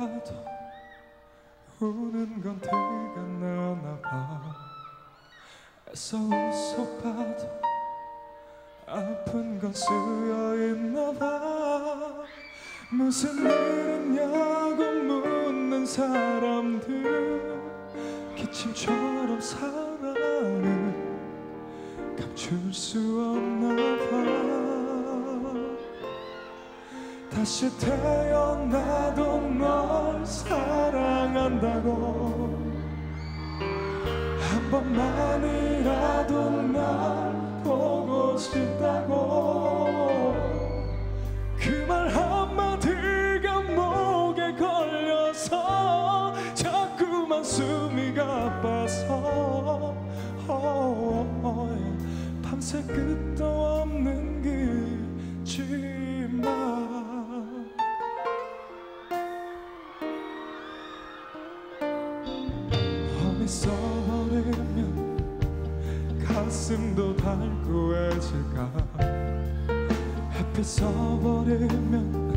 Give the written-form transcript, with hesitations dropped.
봐도 우는 건 티가 나나 봐. 애써 웃어봐도 아픈 건 쓰여있나 봐. 무슨 일이냐고 묻는 사람들 기침처럼 사랑을 감출 수 없나 봐. 다시 태어나도 널 사랑한다고 한 번만이라도 날 보고 싶다고 그 말 한마디가 목에 걸려서 자꾸만 숨이 가빠서 밤새 끝도 없는 기침만 써버리면 가슴도 달고 해질까. 햇빛 써버리면